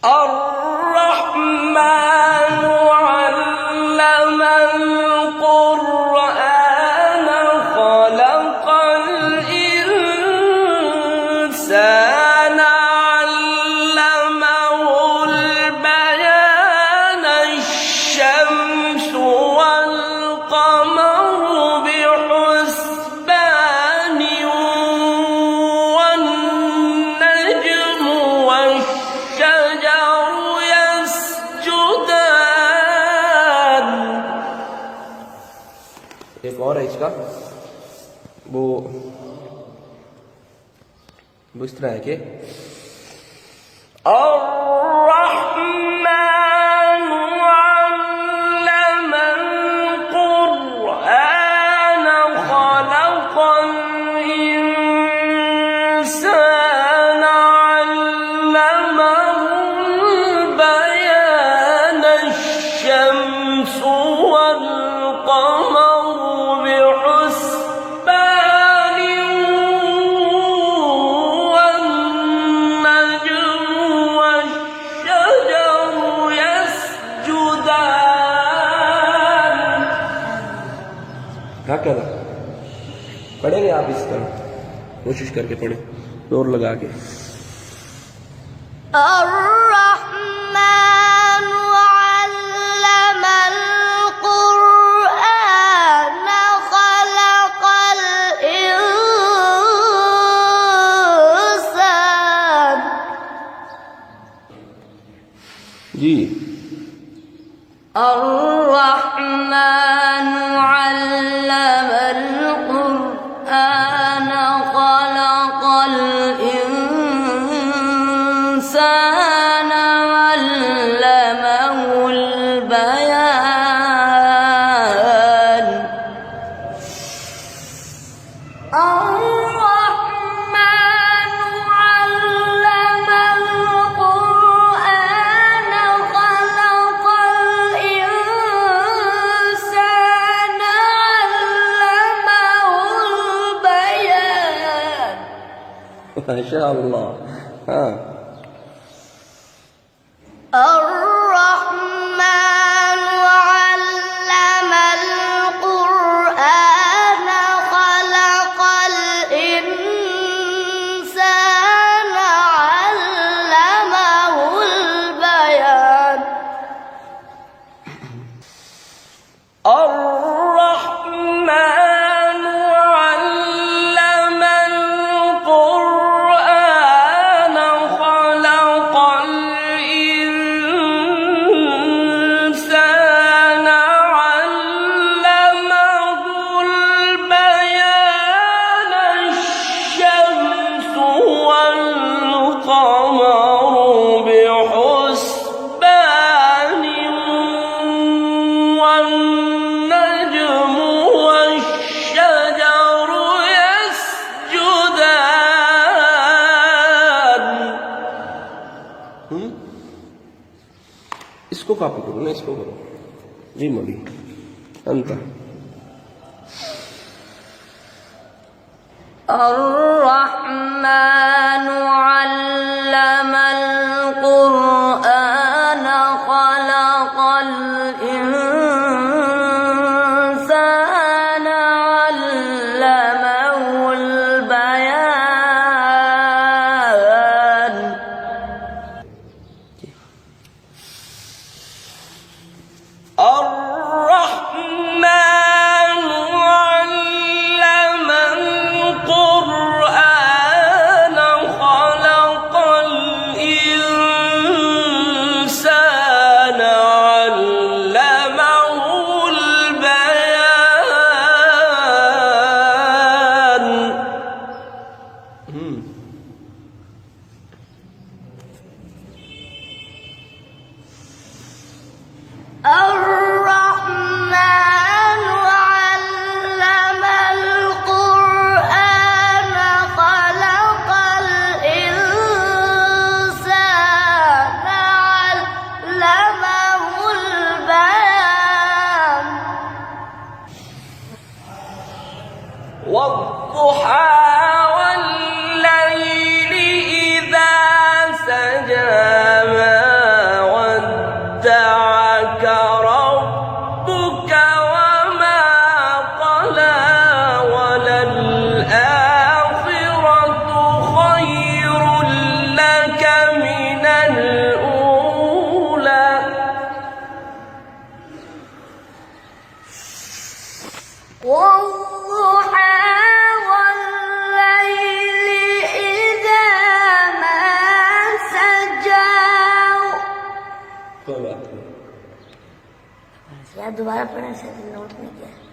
الرحمن علم القرآن خلق الإنسان علمه البيان الشمس والقمر بحسبان والنجم والشجر يسجدان. एक और है इसका, वो इस तरह है कि الرحمن علم القرآن خلق الإنسان علمه البيان الشمس والقمر بحسبان والنجم والشجر يسجدان. هكذا पढ़ेंगे आप इस तरह, कोशिश करके पढ़े जोर लगा के. الرحمن علم القرآن خلق الإنسان. जी الرحمن علم القرآن خلق الإنسان علمه البيان. الرحمن علم القرآن خلق الإنسان علمه البيان. ما شاء الله. हाँ الرحمن علم القرآن خلق الإنسان علمه البيان. الرحمن علم القرآن خلق الإنسان علمه البيان الشمس والقمر بحسبان والنجم والشجر يسجدان. इसको कॉपी करो ना, इसको करो जी मौली अंत. الرحمن علم القرآن خلق الإنسان علمه البيان. الرحمن علم القرآن خلق यार दोबारा पढ़ने से नोट नहीं किया